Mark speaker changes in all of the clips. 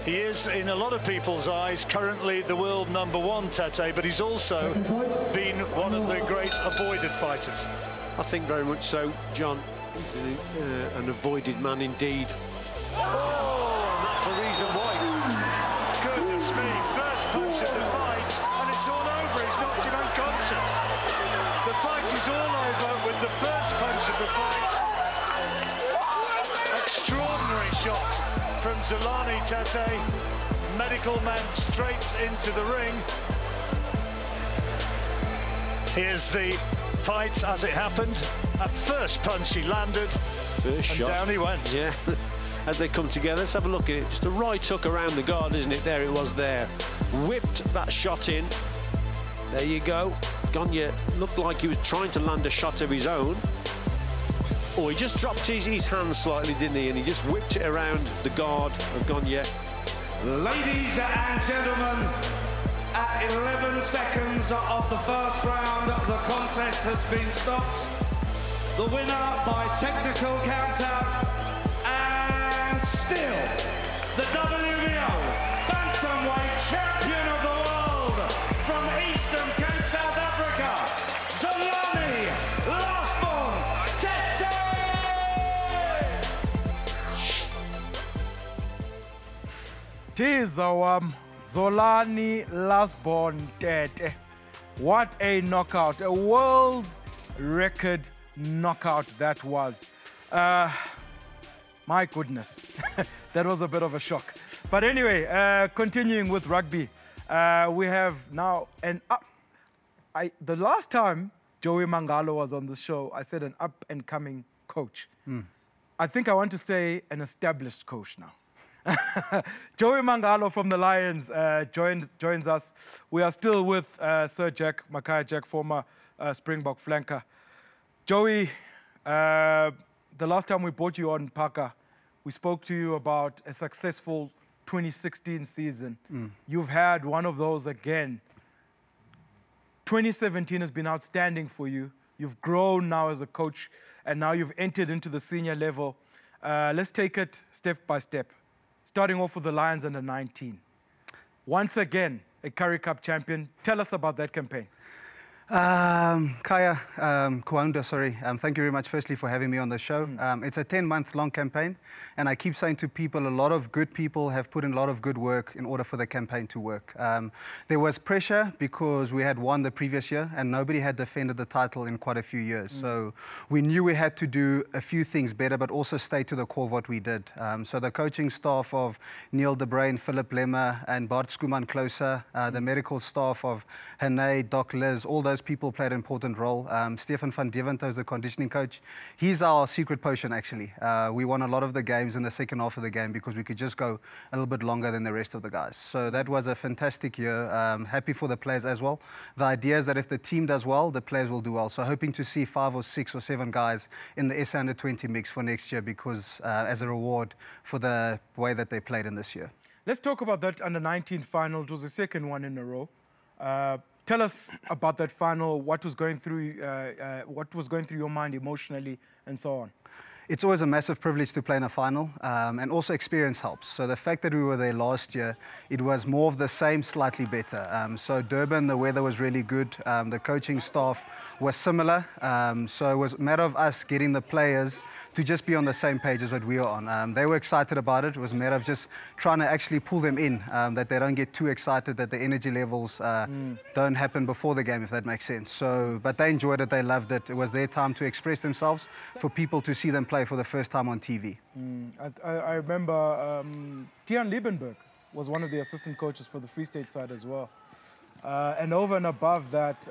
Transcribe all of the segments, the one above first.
Speaker 1: He is, in a lot of people's eyes, currently the world #1, Tete, but he's also been one of the great avoided fighters.
Speaker 2: I think very much so, John. He's an avoided man indeed.
Speaker 1: Oh, and that's the reason why. Goodness me, first punch of the fight, and it's all over. He's knocked him unconscious. The fight is all over with the first punch of the fight. Extraordinary shot from Zolani Tete. Medical man straight into the ring. Here's the fight as it happened. At first punch he landed,
Speaker 2: first shot.
Speaker 1: Down he went.
Speaker 2: Yeah, as they come together, let's have a look at it. Just a right hook around the guard, isn't it? There it was there. Whipped that shot in. There you go. Gagne looked like he was trying to land a shot of his own. Oh, he just dropped his hand slightly, didn't he? And he just whipped it around the guard of Gagne.
Speaker 3: Ladies and gentlemen, at 11 seconds of the first round, the contest has been stopped. The winner by technical countout, and still the WBO bantamweight champion of the world from Eastern Cape, South Africa, Zolani Tete.
Speaker 4: Tizawam Zolani Tete. What a knockout, a world record knockout that was. My goodness, that was a bit of a shock. But anyway, continuing with rugby, we have now an up. The last time Joey Mangalo was on the show, I said an up-and-coming coach. I think I want to say an established coach now. Joey Mangalo from the Lions joins us. We are still with Sir Jack Mackay, former Springbok flanker. Joey, the last time we brought you on Phaka, we spoke to you about a successful 2016 season. You've had one of those again. 2017 has been outstanding for you. You've grown now as a coach, and now you've entered into the senior level. Let's take it step by step. Starting off with the Lions under 19. Once again, a Currie Cup champion. Tell us about that campaign.
Speaker 5: Kaya, Kwanda, sorry. Thank you very much, firstly, for having me on the show. It's a 10-month-long campaign, and I keep saying to people, a lot of good people have put in a lot of good work in order for the campaign to work. There was pressure because we had won the previous year, and nobody had defended the title in quite a few years. So we knew we had to do a few things better, but also stay to the core of what we did. So the coaching staff of Neil de Bruin, Philip Lemmer, and Bart Skuman Closer, the medical staff of Hane, Doc Liz, all those people played an important role. Stefan van Deventer is the conditioning coach. He's our secret potion, actually. We won a lot of the games in the second half of the game because we could just go a little bit longer than the rest of the guys. So that was a fantastic year. Happy for the players as well. The idea is that if the team does well, the players will do well. So hoping to see 5 or 6 or 7 guys in the SA Under-20 mix for next year because as a reward for the way that they played in this year.
Speaker 4: Let's talk about that Under-19 final. It was the second one in a row. Tell us about that final. What was going through your mind emotionally, and so on?
Speaker 5: It's always a massive privilege to play in a final, and also experience helps. So the fact that we were there last year, it was more of the same, slightly better. So Durban, the weather was really good. The coaching staff was similar. So it was a matter of us getting the players to just be on the same page as what we are on. They were excited about it. It was a matter of just trying to actually pull them in, that they don't get too excited, that the energy levels don't happen before the game, if that makes sense. So, but they enjoyed it, they loved it. It was their time to express themselves, for people to see them play for the first time on TV.
Speaker 4: I remember Tian Liebenberg was one of the assistant coaches for the Free State side as well. And over and above that,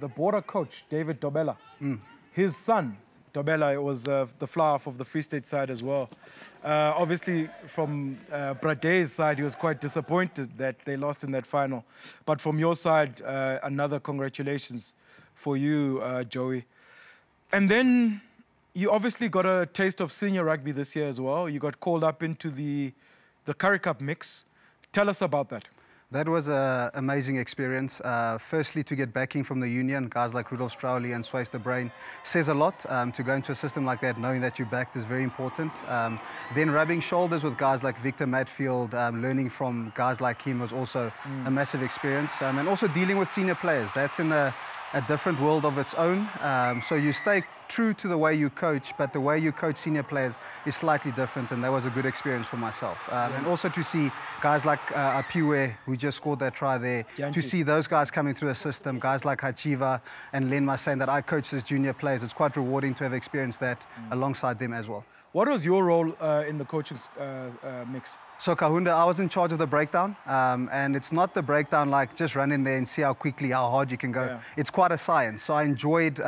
Speaker 4: the border coach, David Dobela, his son, Dobela, was the flower of the Free State side as well. Obviously, from Brade's side, he was quite disappointed that they lost in that final. But from your side, another congratulations for you, Joey. And then you obviously got a taste of senior rugby this year as well. You got called up into the Currie Cup mix. Tell us about that.
Speaker 5: That was an amazing experience. Firstly, to get backing from the union, guys like Rudolf Strauli and Sways de Bruin says a lot. To go into a system like that, knowing that you're backed is very important. Then rubbing shoulders with guys like Victor Matfield, learning from guys like him was also a massive experience. And also dealing with senior players. That's in a different world of its own. So you stay true to the way you coach, but the way you coach senior players is slightly different, and that was a good experience for myself. And also to see guys like Apiwe, who just scored that try there, to see those guys coming through the system, guys like Hachiva and Lenma saying that I coached as junior players, it's quite rewarding to have experienced that alongside them as well.
Speaker 4: What was your role in the coaching mix?
Speaker 5: So Kahunda, I was in charge of the breakdown, and it's not the breakdown like just run in there and see how quickly, how hard you can go. Yeah. It's quite a science. So I enjoyed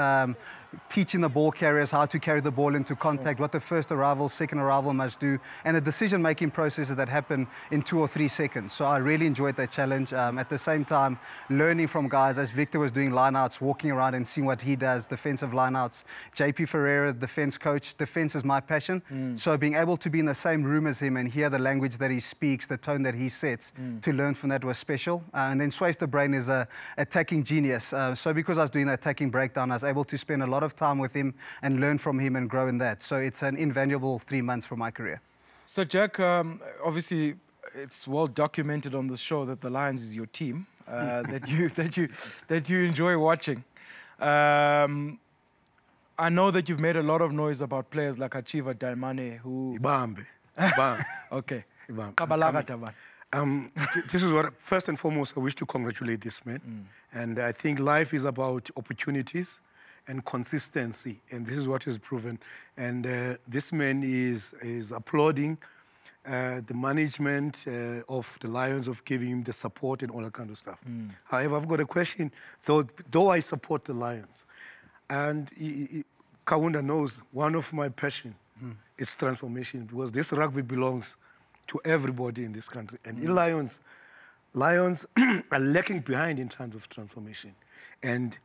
Speaker 5: teaching the ball carriers how to carry the ball into contact, what the first arrival, second arrival must do, and the decision-making processes that happen in 2 or 3 seconds. So I really enjoyed that challenge. At the same time, learning from guys, as Victor was doing lineouts, walking around and seeing what he does, defensive lineouts. JP Ferreira, defense coach, defense is my passion. So being able to be in the same room as him and hear the language that he speaks, the tone that he sets, to learn from that was special. And then Sways de Bruin is a attacking genius. So because I was doing the attacking breakdown, I was able to spend a lot of time with him and learn from him and grow in that. So it's an invaluable 3 months for my career.
Speaker 4: So Jack, obviously it's well documented on the show that the Lions is your team, that you enjoy watching. I know that you've made a lot of noise about players like Achiva Daimane, who...
Speaker 6: Ibambe.
Speaker 4: Okay.
Speaker 6: Ibambe. This is what, first and foremost, I wish to congratulate this man. And I think life is about opportunities and consistency, and this is what is proven. And this man is applauding the management of the Lions of giving him the support and all that kind of stuff. However, I've got a question, though I support the Lions, and Kaunda knows one of my passion is transformation, because this rugby belongs to everybody in this country. And in Lions are lacking behind in terms of transformation. And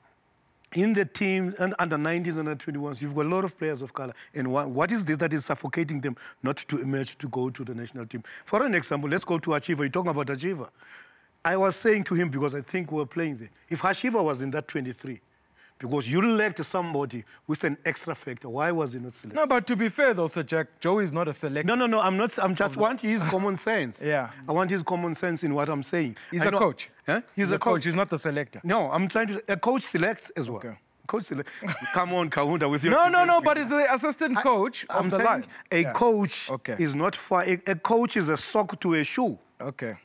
Speaker 6: in the team, and under 90s and under 21s, you've got a lot of players of color. And what is this that is suffocating them not to emerge to go to the national team? For an example, let's go to Achiva. You're talking about Achiva. I was saying to him, because I think we were playing there, if Achiva was in that 23, because you lacked somebody with an extra factor, why was he not selected?
Speaker 4: No, but to be fair though, Sir Jack, Joey is not a selector.
Speaker 6: No, I'm not. I'm just want his common sense.
Speaker 4: Yeah.
Speaker 6: I want his common sense in what I'm saying.
Speaker 4: He's a coach.
Speaker 6: Huh?
Speaker 4: He's a coach. He's not the selector.
Speaker 6: No, I'm trying to... A coach selects as well. Okay. Coach select. Come on, Kahunda, with your...
Speaker 4: No, but he's the assistant coach of the Lions.
Speaker 6: A coach is not for... A coach is a sock to a shoe.
Speaker 4: Okay.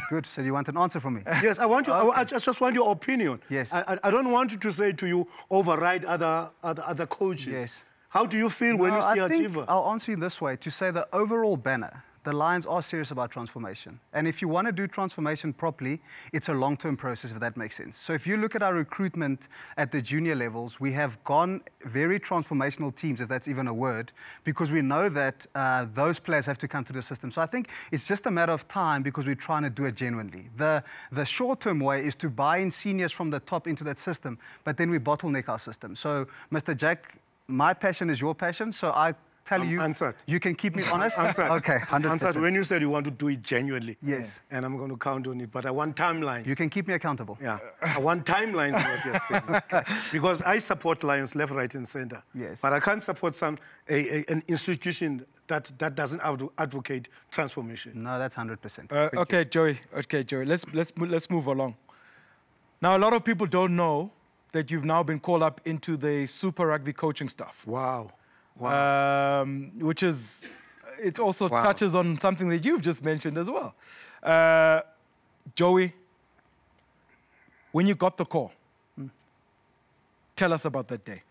Speaker 5: Good. So you want an answer from me?
Speaker 6: Yes, I want you. I just want your opinion.
Speaker 5: Yes.
Speaker 6: I don't want you to say to you override other coaches.
Speaker 5: Yes.
Speaker 6: How do you feel when you see Achiva?
Speaker 5: I'll answer you this way, to say the overall banner, the Lions are serious about transformation. And if you want to do transformation properly, it's a long-term process, if that makes sense. So if you look at our recruitment at the junior levels, we have gone very transformational teams, if that's even a word, because we know that those players have to come through the system. So I think it's just a matter of time, because we're trying to do it genuinely. The short-term way is to buy in seniors from the top into that system, but then we bottleneck our system. So, Mr. Jack, my passion is your passion, so I tell you,
Speaker 6: answered.
Speaker 5: You can keep me honest?
Speaker 6: Answered.
Speaker 5: Okay, 100%.
Speaker 6: Answered when you said you want to do it genuinely.
Speaker 5: Yes.
Speaker 6: And I'm going to count on it, but I want timelines.
Speaker 5: You can keep me accountable.
Speaker 6: Yeah, I want timelines, what you're saying. Because I support Lions left, right, and center.
Speaker 5: Yes.
Speaker 6: But I can't support an institution that doesn't advocate transformation.
Speaker 5: No, that's 100%.
Speaker 4: Okay, Joey. Okay, Joey. Let's move along. Now, a lot of people don't know that you've now been called up into the Super Rugby coaching staff.
Speaker 6: Wow.
Speaker 4: Which is, it also touches on something that you've just mentioned as well. Joey, when you got the call, tell us about that day.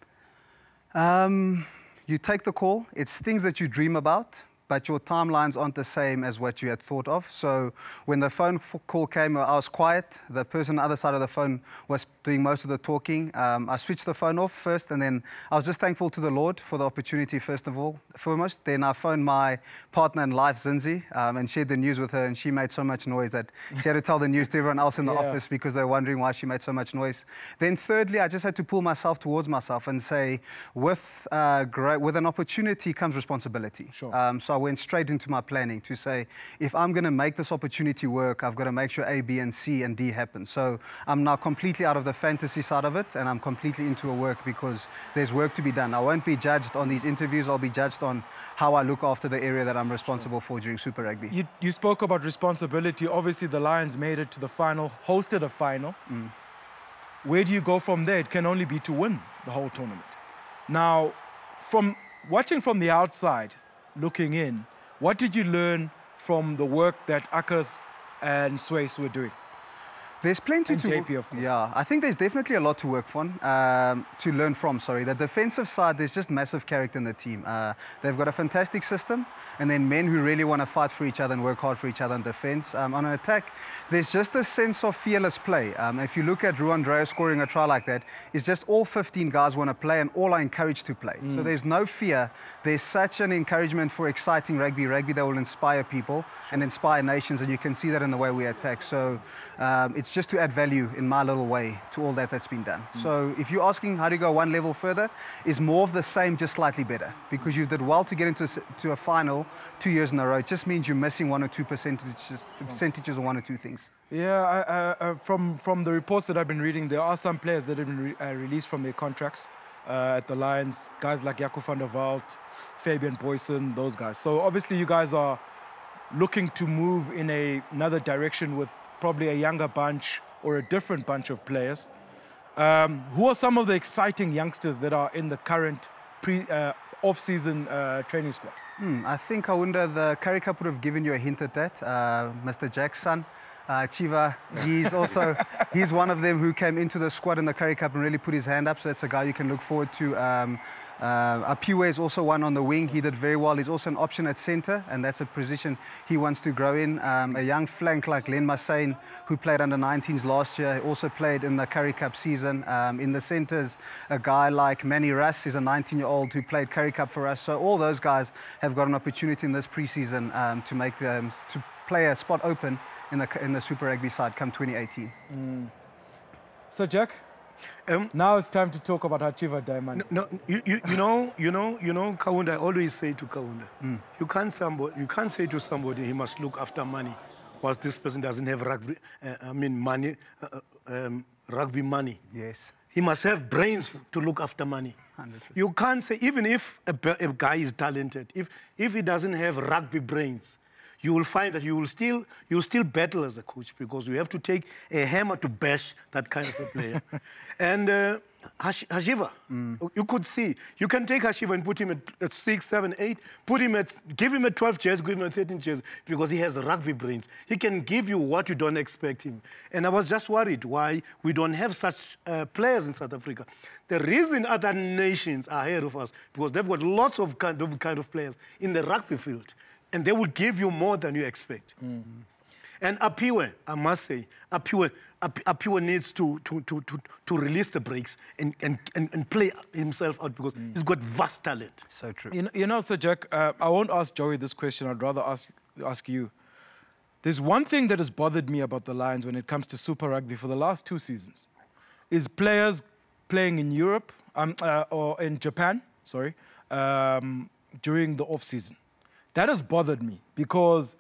Speaker 5: You take the call. It's things that you dream about, but your timelines aren't the same as what you had thought of. So when the phone call came, I was quiet. The person on the other side of the phone was doing most of the talking. I switched the phone off first, and then I was just thankful to the Lord for the opportunity, foremost. Then I phoned my partner in life, Zinzi, and shared the news with her, and she made so much noise that she had to tell the news to everyone else in the office, because they were wondering why she made so much noise. Then thirdly, I just had to pull myself towards myself and say, with an opportunity comes responsibility.
Speaker 4: Sure.
Speaker 5: So I went straight into my planning to say, if I'm going to make this opportunity work, I've got to make sure A, B, and C and D happen. So I'm now completely out of the fantasy side of it, and I'm completely into a work because there's work to be done. I won't be judged on these interviews. I'll be judged on how I look after the area that I'm responsible for during Super Rugby.
Speaker 4: You spoke about responsibility. Obviously, the Lions made it to the final, hosted a final. Where do you go from there? It can only be to win the whole tournament. Now, from watching from the outside, looking in, what did you learn from the work that Akas and Swayze were doing?
Speaker 5: There's plenty
Speaker 4: And
Speaker 5: to
Speaker 4: JP, of course.
Speaker 5: Yeah, I think there's definitely a lot to work on, to learn from. Sorry, the defensive side, there's just massive character in the team. They've got a fantastic system, and then men who really want to fight for each other and work hard for each other in defense. On an attack, there's just a sense of fearless play. If you look at Ruan Dreyer scoring a try like that, it's just all 15 guys want to play, and all are encouraged to play. So there's no fear. There's such an encouragement for exciting rugby that will inspire people and inspire nations, and you can see that in the way we attack. So it's just to add value in my little way to all that's been done. So if you're asking how to go one level further, is more of the same, just slightly better. Because you did well to get into a final 2 years in a row. It just means you're missing 1 or 2 percentages on 1 or 2 things.
Speaker 4: Yeah, from the reports that I've been reading, there are some players that have been released from their contracts at the Lions. Guys like Jaco van der Walt, Fabian Boysen, those guys. So obviously you guys are looking to move in another direction with probably a younger bunch or a different bunch of players. Who are some of the exciting youngsters that are in the current off-season training squad?
Speaker 5: I think, Kaunda, the Currie Cup would have given you a hint at that. Mr. Jackson, Chiva, he's one of them who came into the squad in the Currie Cup and really put his hand up, so that's a guy you can look forward to. Apiwe is also one on the wing. He did very well. He's also an option at centre, and that's a position he wants to grow in. A young flank like Len Massane, who played under 19s last year, also played in the Currie Cup season. In the centres, a guy like Manny Russ, he's a 19-year-old who played Currie Cup for us. So all those guys have got an opportunity in this pre-season to play a spot open in the Super Rugby side come 2018.
Speaker 4: So, Jack? Now it's time to talk about Hachiva Diamond.
Speaker 6: No, you know, Kaunda, I always say to Kaunda, you can't say to somebody he must look after money, whilst this person doesn't have rugby, money, rugby money.
Speaker 5: Yes.
Speaker 6: He must have brains to look after money. 100%. You can't say, even if a guy is talented, if he doesn't have rugby brains, you will find that you'll still battle as a coach, because you have to take a hammer to bash that kind of a player. And Hashiva, you could see, you can take Hashiva and put him at 6, 7, 8, give him a 12 chairs, give him a 13 chairs, because he has rugby brains. He can give you what you don't expect him. And I was just worried why we don't have such players in South Africa. The reason other nations are ahead of us, because they've got lots of kind of players in the rugby field, and they will give you more than you expect. And Apiwe, I must say, Apiwe needs to release the brakes and play himself out, because he's got vast talent.
Speaker 5: So true.
Speaker 4: You know, Sir Jack, I won't ask Joey this question. I'd rather ask you. There's one thing that has bothered me about the Lions when it comes to Super Rugby for the last 2 seasons, is players playing in Europe or in Japan, during the off-season. That has bothered me, because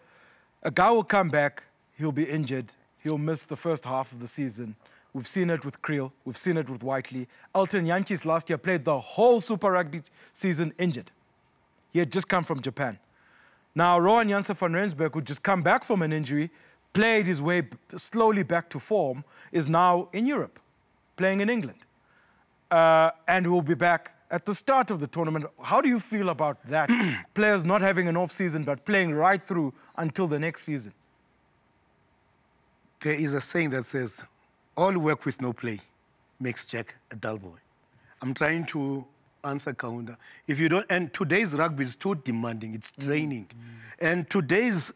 Speaker 4: a guy will come back, he'll be injured, he'll miss the first half of the season. We've seen it with Creel, we've seen it with Whiteley. Elton Yankees last year played the whole Super Rugby season injured. He had just come from Japan. Now, Rowan Janse van Rensburg, who just come back from an injury, played his way slowly back to form, is now in Europe, playing in England. And will be back at the start of the tournament. How do you feel about that? Players not having an off-season, but playing right through until the next season.
Speaker 6: There is a saying that says, all work with no play makes Jack a dull boy. I'm trying to answer Kaunda. If you don't, and today's rugby is too demanding, it's draining. And today's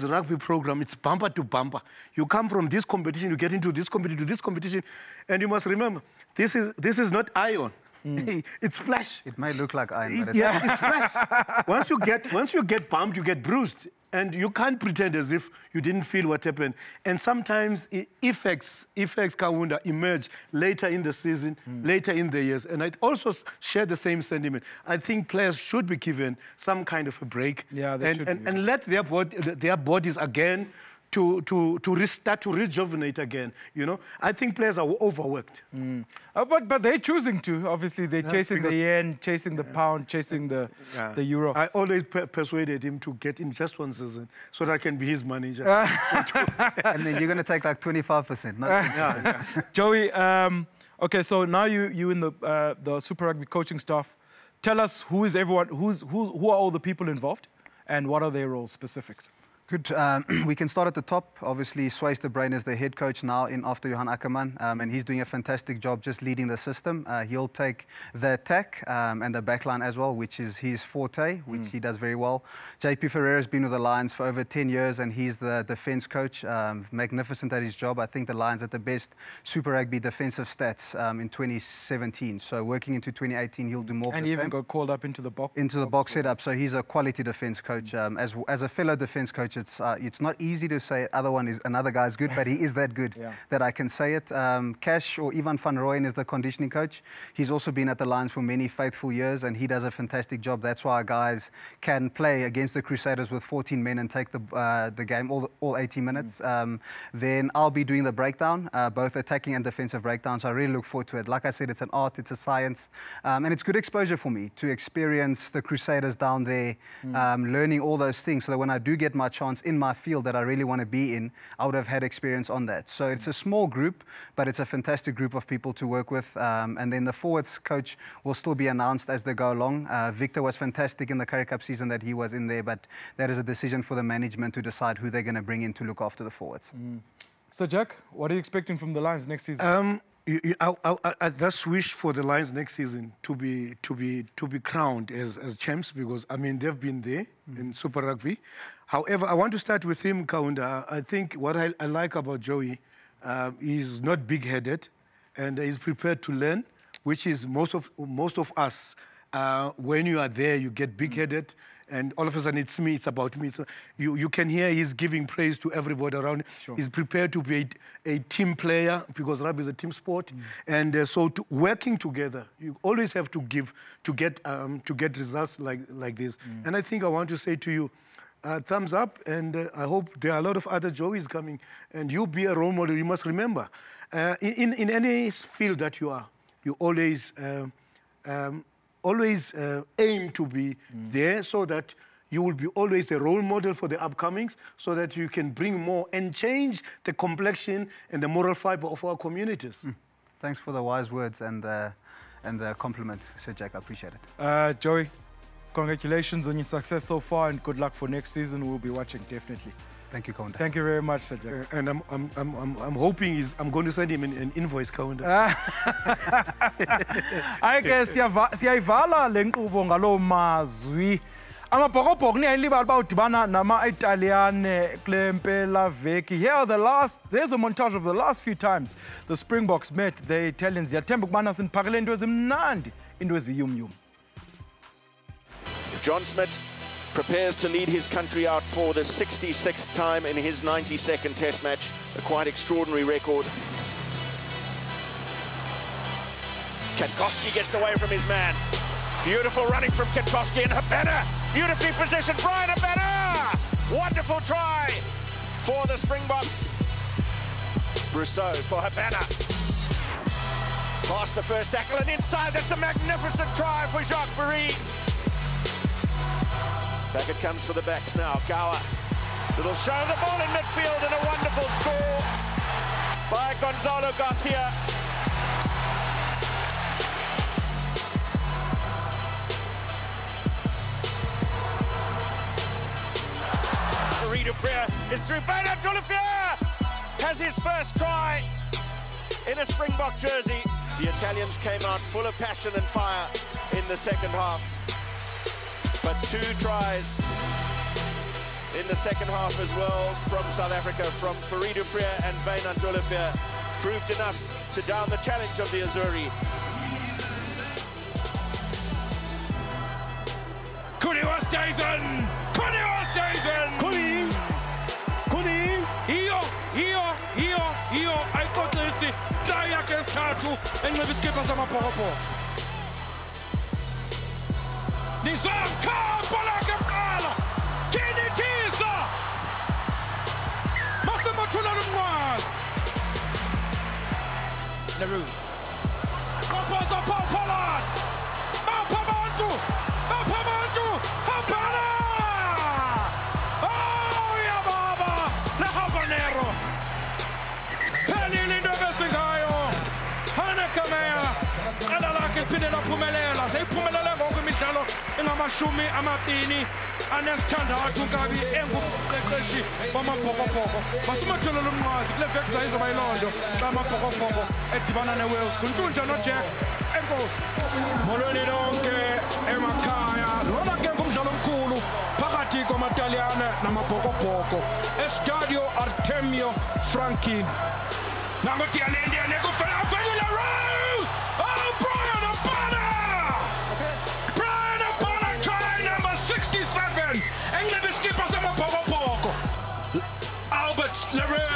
Speaker 6: rugby program, it's bumper to bumper. You come from this competition, you get into this competition, and you must remember, this is not iron. It's flesh.
Speaker 5: It may look like iron, but
Speaker 6: Yeah, it's flesh. Once you get bumped, you get bruised. And you can't pretend as if you didn't feel what happened. And sometimes effects, Kaunda, emerge later in the season, later in the years. And I also share the same sentiment. I think players should be given some kind of a break.
Speaker 4: Yeah, they should be.
Speaker 6: And let their bodies again to restart, to rejuvenate again. You know, I think players are overworked.
Speaker 4: But they're choosing to. Obviously, they're chasing the yen, chasing the pound, chasing the euro.
Speaker 6: I always persuaded him to get in just one season so that I can be his manager.
Speaker 5: and then you're going to take like 25%.
Speaker 4: Joey, okay, so now you in the Super Rugby coaching staff. Tell us who is everyone, who are all the people involved, and what are their roles, specifics?
Speaker 5: Good. We can start at the top. Obviously, Swys de Bruin is the head coach now after Johan Ackerman, and he's doing a fantastic job just leading the system. He'll take the attack and the backline as well, which is his forte, which he does very well. JP Ferreira's been with the Lions for over 10 years, and he's the defence coach. Magnificent at his job. I think the Lions had the best Super Rugby defensive stats in 2017. So working into 2018, he'll do more.
Speaker 4: And he even got called up into the box
Speaker 5: setup. So he's a quality defence coach. As a fellow defence coach, it's not easy to say another guy's good, but he is that good that I can say it. Cash or Ivan van Rooyen is the conditioning coach. He's also been at the Lions for many faithful years, and he does a fantastic job. That's why guys can play against the Crusaders with 14 men and take the game all 80 minutes. Then I'll be doing the breakdown, both attacking and defensive breakdowns. I really look forward to it. Like I said, it's an art, it's a science, and it's good exposure for me to experience the Crusaders down there, learning all those things, so that when I do get my chance in my field that I really want to be in, I would have had experience on that. So it's a small group, but it's a fantastic group of people to work with. And then the forwards coach will still be announced as they go along. Victor was fantastic in the Currie Cup season that he was in there, but that is a decision for the management to decide who they're going to bring in to look after the forwards.
Speaker 4: So Jack, what are you expecting from the Lions next season?
Speaker 6: I just wish for the Lions next season to be crowned as champs, because I mean they've been there in Super Rugby. However, I want to start with him, Kaunda. I think what I like about Joey, he's not big-headed, and he's prepared to learn, which is most of us. When you are there, you get big-headed, and all of a sudden it's me, it's about me. So you can hear he's giving praise to everybody around. Sure. He's prepared to be a team player, because rugby is a team sport. And so working together, you always have to give to get results like this. And I think I want to say to you, thumbs up, and I hope there are a lot of other Joeys coming, and you be a role model. You must remember, in any field that you are, you always aim to be there, so that you will be always a role model for the upcomings, so that you can bring more and change the complexion and the moral fiber of our communities.
Speaker 5: Thanks for the wise words and the compliment, Sir Jack. I appreciate it.
Speaker 4: Joey, congratulations on your success so far, and good luck for next season. We'll be watching, definitely.
Speaker 5: Thank you, Kaunda.
Speaker 4: Thank you very much, Sir Jack.
Speaker 6: And I'm hoping I'm going to send him an invoice, Kaunda.
Speaker 4: I guess siyayivala le nkqubo ngaloo mazwi. Amabhokobhoko niyayilibala uba udibana nama-Italiyane kule mpelaveki. There's a montage of the last few times the Springboks met the Italians. Ziyathemba ukubana siniphakele into ezimnandi, into eziyumyum.
Speaker 7: John Smith prepares to lead his country out for the 66th time in his 92nd Test match. A quite extraordinary record. Katkowski gets away from his man. Beautiful running from Katkowski, and Habana, beautifully positioned. Brian Habana! Wonderful try for the Springboks. Brousseau for Habana. Past the first tackle and inside. That's a magnificent try for Jacques Barry. Back it comes for the backs now. Gower. Little show the ball in midfield, and a wonderful score by Gonzalo Garcia. Is through. Bernard Olivier has his first try in a Springbok jersey. The Italians came out full of passion and fire in the second half. But 2 tries in the second half as well from South Africa, from Fourie du Preez and Wynand Olivier, proved enough to down the challenge of the Azzurri.
Speaker 8: Kuni was Dyson! Kuni was Dyson!
Speaker 2: Kuni!
Speaker 8: Iyo, ayixoxisi xa yakhe esithathu enxiba iskipa samabhokobhoko. Nizamkhapha lakhe kuqala! Kinithisa! Masemathulela umnqwazi! Leroux. Kompoza Paul Pollard! Apha abantu! Hapana! Oh, yababa! Lehabanero! Phelile into ebesingayo! Hanekamea! Qala lakhe liphinde laphumelela. Seyiphumelele ngoku imidlalo engamashumi amabini anesithandathu kabi engumqeqeshi wamabhokobhoko. Masimathulela umnqwazi kule veki zayizoba yilondo kamabhokobhoko edibana neWales. Nguntshuntsha noJack. Enkosi. Molweni lonke emakhaya. Lona ke ngumdlalo omkhulu phakathi kwamaTaliyane namabhokobhoko eStadio Artemio Franchi. Nango Dialende nekufela Leroux! Oh, Brian Abana, try number 67. English skipper samabhokobhoko. Albert Leroux.